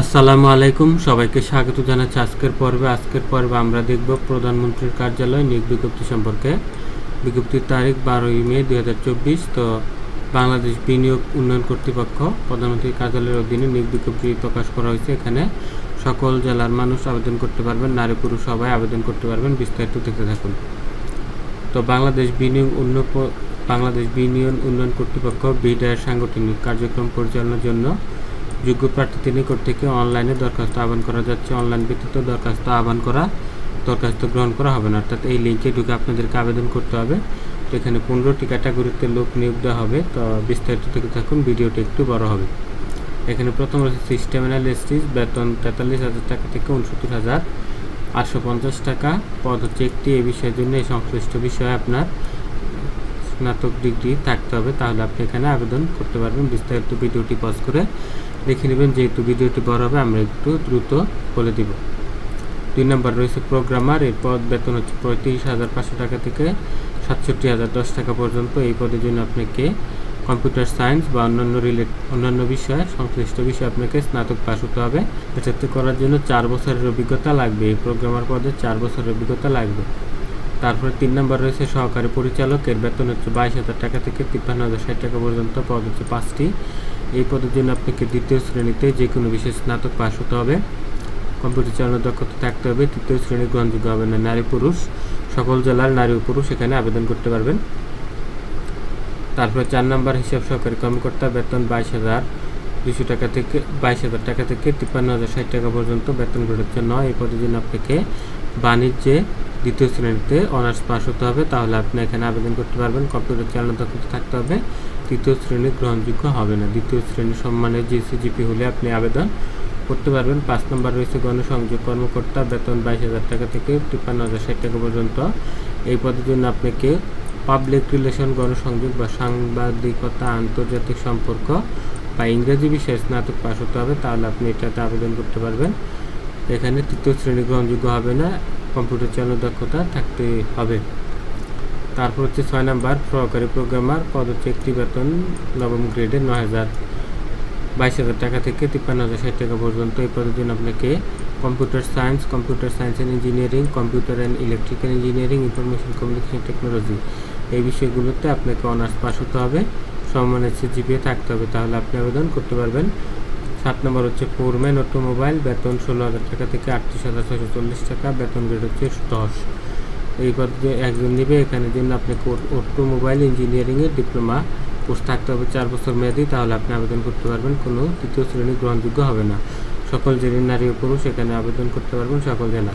আসসালামু আলাইকুম, সবাইকে স্বাগত জানাচ্ছি আজকের পর্বে আমরা দেখব প্রধানমন্ত্রীর কার্যালয় নিয়োগ বিজ্ঞপ্তি সম্পর্কে। বিজ্ঞপ্তির তারিখ 12ই মে 2024। তো বাংলাদেশ বিনিয়োগ উন্নয়ন কর্তৃপক্ষ প্রধানমন্ত্রীর কার্যালয়ের অধীনে নিয়োগ বিজ্ঞপ্তি প্রকাশ করা হয়েছে। এখানে সকল জেলার মানুষ আবেদন করতে পারবেন, নারী পুরুষ সবাই আবেদন করতে পারবেন। বিস্তারিত দেখতে থাকুন। তো বাংলাদেশ বিনিয়োগ উন্নয়ন কর্তৃপক্ষ বিডার সাংগঠনিক কার্যক্রম পরিচালনার জন্য যোগ্য প্রার্থীদের নিকট থেকে অনলাইনে দরখাস্ত আহ্বান করা যাচ্ছে। অনলাইন ব্যতীত দরখাস্ত গ্রহণ করা হবে না, অর্থাৎ এই লিঙ্কে ঢুকে আপনাদেরকে আবেদন করতে হবে। তো এখানে 15টি ক্যাটাগরিতে লোক নিয়োগ দেওয়া হবে। তো বিস্তারিত থেকে থাকুন, ভিডিওটি একটু বড় হবে। এখানে প্রথম রয়েছে সিস্টেম অ্যানালিস্ট, বেতন 43,000 টাকা থেকে 69,850 টাকা। পদ হচ্ছে একটি। এই বিষয়ের জন্য এই সংশ্লিষ্ট বিষয়ে আপনার স্নাতক ডিগ্রি থাকতে হবে, তাহলে আপনি এখানে আবেদন করতে পারবেন। বিস্তারিত ভিডিওটি পজ করে দেখে নেবেন, যেহেতু ভিডিওটি বড় হবে আমরা একটু দ্রুত বলে দিব। 2 নম্বর রয়েছে প্রোগ্রামার। এর পদ বেতন হচ্ছে 35,500 টাকা থেকে 67,010 টাকা পর্যন্ত। এই পদের জন্য আপনাকে কম্পিউটার সায়েন্স বা অন্যান্য বিষয়ে সংশ্লিষ্ট বিষয়ে আপনাকে স্নাতক পাস হতে হবে। এটাতে করার জন্য 4 বছরের অভিজ্ঞতা লাগবে। এই প্রোগ্রামার পদে 4 বছরের অভিজ্ঞতা লাগবে। তারপরে 3 নম্বর রয়েছে সহকারী পরিচালক। এর বেতন হচ্ছে 22,000 টাকা থেকে 53,060 টাকা পর্যন্ত। পদ হচ্ছে 5টি। এই পদের জন্য আপনাকে দ্বিতীয় শ্রেণীতে যে কোনো বিষয়ে স্নাতক পাস হতে হবে, কম্পিউটার চালানোর দক্ষতা থাকতে হবে। তৃতীয় শ্রেণী গ্রহণযোগ্য হবে না। নারী পুরুষ সকল জেলার নারী ও পুরুষ এখানে আবেদন করতে পারবেন। তারপরে 4 নম্বর হিসাব সহকারী কর্মকর্তা। বেতন 22,200 টাকা থেকে 53,060 টাকা পর্যন্ত। বেতন গ্রেড হচ্ছে 9। এই পদের জন্য আপনাকে বাণিজ্যে দ্বিতীয় শ্রেণীতে অনার্স পাস হতে হবে, তাহলে আপনি এখানে আবেদন করতে পারবেন। কম্পিউটার চালানোর দক্ষতা থাকতে হবে। তৃতীয় শ্রেণী গ্রহণযোগ্য হবে না। দ্বিতীয় শ্রেণী সম্মানের জিসিজিপি হলে আপনি আবেদন করতে পারবেন। 5 নম্বর রয়েছে গণসংযোগ কর্মকর্তা। বেতন 22,000 টাকা থেকে 53,060 টাকা পর্যন্ত। এই পদের জন্য আপনাকে পাবলিক রিলেশন, গণসংযোগ বা সাংবাদিকতা, আন্তর্জাতিক সম্পর্ক বা ইংরেজি বিষয়ে স্নাতক পাস হতে হবে, তাহলে আপনি এটাতে আবেদন করতে পারবেন। এখানে তৃতীয় শ্রেণী গ্রহণযোগ্য হবে না, কম্পিউটার চালানোর দক্ষতা থাকতে হবে। তারপর হচ্ছে 6 নম্বর সহকারী প্রোগ্রামার। পদ হচ্ছে একটি। বেতন নবম গ্রেডে 22,000 টাকা থেকে 53,060 টাকা পর্যন্ত। এই পদের জন্য আপনাকে computer science and engineering, computer and electrical engineering, information communication technology এই বিষয়গুলোতে আপনাকে অনার্স পাস হতে হবে, সম্মানের সিজিপিএ থাকতে হবে, তাহলে আপনি আবেদন করতে পারবেন। 7 নম্বর হচ্ছে ফোরম্যান অটোমোবাইল। বেতন 16,000 টাকা থেকে 38,640 টাকা। বেতন গ্রেড হচ্ছে 10। এই পদে একজন নেবে। এখানে জন্য আপনাকে অটোমোবাইল ইঞ্জিনিয়ারিংয়ের ডিপ্লোমা কোর্স থাকতে হবে 4 বছর মেয়াদি, তাহলে আপনি আবেদন করতে পারবেন। কোনো তৃতীয় শ্রেণী গ্রহণযোগ্য হবে না। সকল জেলার নারী ও পুরুষ এখানে আবেদন করতে পারবেন, সকল জেলা।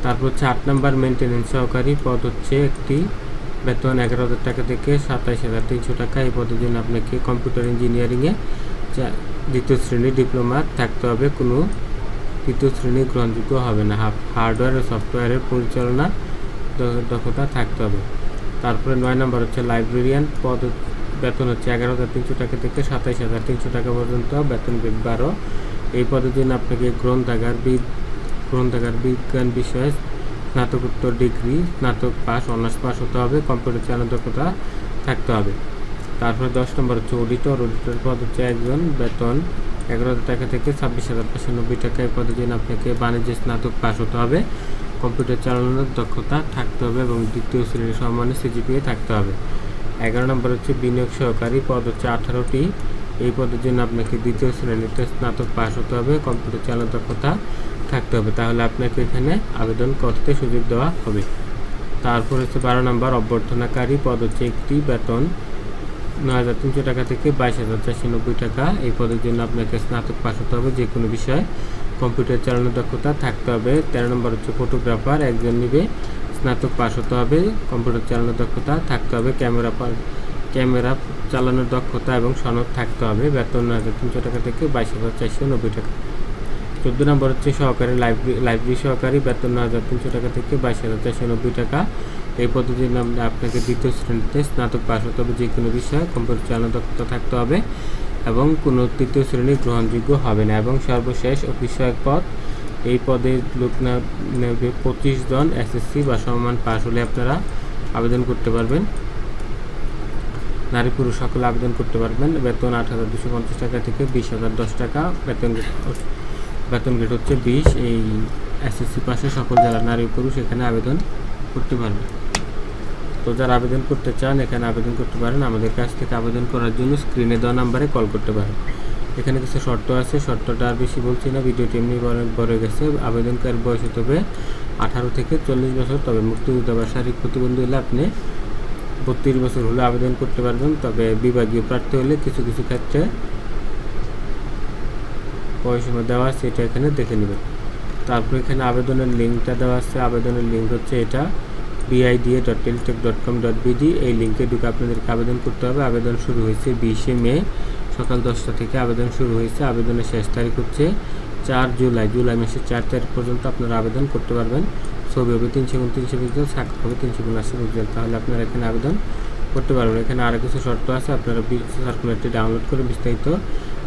তারপর হচ্ছে 8 নম্বর মেনটেন্যান্স সহকারী। পদ হচ্ছে একটি। বেতন 11,000 টাকা থেকে 27,300 টাকা। এই পদের জন্য আপনাকে কম্পিউটার ইঞ্জিনিয়ারিংয়ে দ্বিতীয় শ্রেণী ডিপ্লোমা থাকতে হবে, কোনো তৃতীয় শ্রেণী গ্রহণযোগ্য হবে না। হার্ডওয়্যার ও সফটওয়্যারের পরিচালনা দক্ষতা থাকতে হবে। তারপরে 9 নম্বর হচ্ছে লাইব্রেরিয়ান। পদ বেতন হচ্ছে 11,300 টাকা থেকে 27,300 টাকা পর্যন্ত। বেতন গ্রেড 12। এই পদের জন্য আপনাকে গ্রন্থাগার বিজ্ঞান বিষয়ে স্নাতকোত্তর ডিগ্রি, স্নাতক পাস, অনার্স পাস হতে হবে, কম্পিউটার চালানোর দক্ষতা থাকতে হবে। তারপরে 10 নম্বর হচ্ছে অডিটর পদ হচ্ছে একজন। বেতন 11,000 টাকা থেকে 26,590 টাকা। এই পদের জন্য আপনাকে বাণিজ্যে স্নাতক পাস হতে হবে, কম্পিউটার চালানোর দক্ষতা থাকতে হবে এবং দ্বিতীয় শ্রেণীর সম্মানের সিজিপিএ থাকতে হবে। 11 নম্বর হচ্ছে বিনিয়োগ সহকারী। পদ হচ্ছে 18টি। এই পদের জন্য আপনাকে দ্বিতীয় শ্রেণীতে স্নাতক পাস হতে হবে, কম্পিউটার চালানোর দক্ষতা থাকতে হবে, তাহলে আপনাকে এখানে আবেদন করতে সুযোগ দেওয়া হবে। তারপর হচ্ছে 12 নম্বর অভ্যর্থনাকারী। পদ হচ্ছে একটি। বেতন 9,300 টাকা থেকে 22,490 টাকা। এই পদের জন্য আপনাকে স্নাতক পাস হতে হবে, যে কোনো বিষয়ে কম্পিউটার চালানোর দক্ষতা থাকতে হবে। 13 নম্বর হচ্ছে ফটোগ্রাফার। একজন নিবে। স্নাতক পাস হতে হবে, কম্পিউটার চালানোর দক্ষতা থাকতে হবে, ক্যামেরা চালানোর দক্ষতা এবং সনদ থাকতে হবে। বেতন 9,300 টাকা থেকে 22,490 টাকা। 14 নম্বর হচ্ছে সহকারী লাইব্রেরি সহকারী। বেতন 9,300 টাকা থেকে 22,490 টাকা। এই পদ্ধতি আপনাকে দ্বিতীয় শ্রেণীতে স্নাতক পাস হতে হবে, যে কোনো বিষয়ে কম্পিউটার চালানোর দক্ষতা থাকতে হবে এবং কোনো তৃতীয় শ্রেণী গ্রহণযোগ্য হবে না। এবং সর্বশেষ অফিস সহায়ক পদ। এই পদে লোক নেবে 25 জন। এসএসসি বা সমমান পাস হলে আপনারা আবেদন করতে পারবেন। নারী পুরুষ সকলে আবেদন করতে পারবেন। বেতন 8,250 টাকা থেকে 20,010 টাকা। বেতন বেতন গ্রেড হচ্ছে 20। এই এসএসসি পাশে সকল জেলার নারী পুরুষ এখানে আবেদন করতে পারবে। তো যারা আবেদন করতে চান এখানে আবেদন করতে পারেন। আমাদের কাছ থেকে আবেদন করার জন্য স্ক্রিনে দেওয়া নাম্বারে কল করতে পারেন। এখানে কিছু শর্ত আছে, শর্তটা আর বেশি বলছি না, ভিডিওটি এমনি অনেক বড় হয়ে গেছে। আবেদনকারীর বয়স হতে হবে 18 থেকে 40 বছর। তবে মুক্তিযোদ্ধা বা শারীরিক প্রতিবন্ধী হলে আপনি 32 বছর হলে আবেদন করতে পারবেন। তবে বিভাগীয় প্রার্থী হলে কিছু কিছু ক্ষেত্রে বয়সীমা দেওয়া আছে, এটা এখানে দেখে নেবেন। তারপর এখানে আবেদনের লিঙ্কটা দেওয়া আছে। আবেদনের লিঙ্ক হচ্ছে এটা bida.teletek.com.bd। এই লিঙ্কে ঢুকে আপনাদেরকে আবেদন করতে হবে। আবেদন শুরু হয়েছে 20 মে সকাল 10টা থেকে আবেদন শুরু হয়েছে। আবেদনের শেষ তারিখ হচ্ছে 4 জুলাই। জুলাই মাসের 4 তারিখ পর্যন্ত আপনারা আবেদন করতে পারবেন। ছবি হবে 339 পিক্সেল, স্বাক্ষর হবে 379 পিক্সেল। তাহলে আপনারা এখানে আবেদন করতে পারবেন। এখানে আরও কিছু শর্ত আছে, আপনারা সার্কুলারটি ডাউনলোড করে বিস্তারিত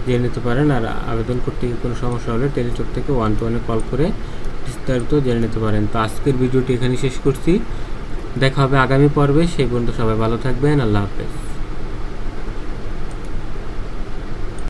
জেনে নিতে পারেন। আর আবেদন করতে কোনো সমস্যা হলে টেলিটক থেকে 121-এ কল করে বিস্তারিত জেনে নিতে পারেন। তো আজকের ভিডিওটি এখানে শেষ করছি, দেখা হবে আগামী পর্বে। সেই পর্যন্ত সবাই ভালো থাকবেন। আল্লাহ হাফেজ।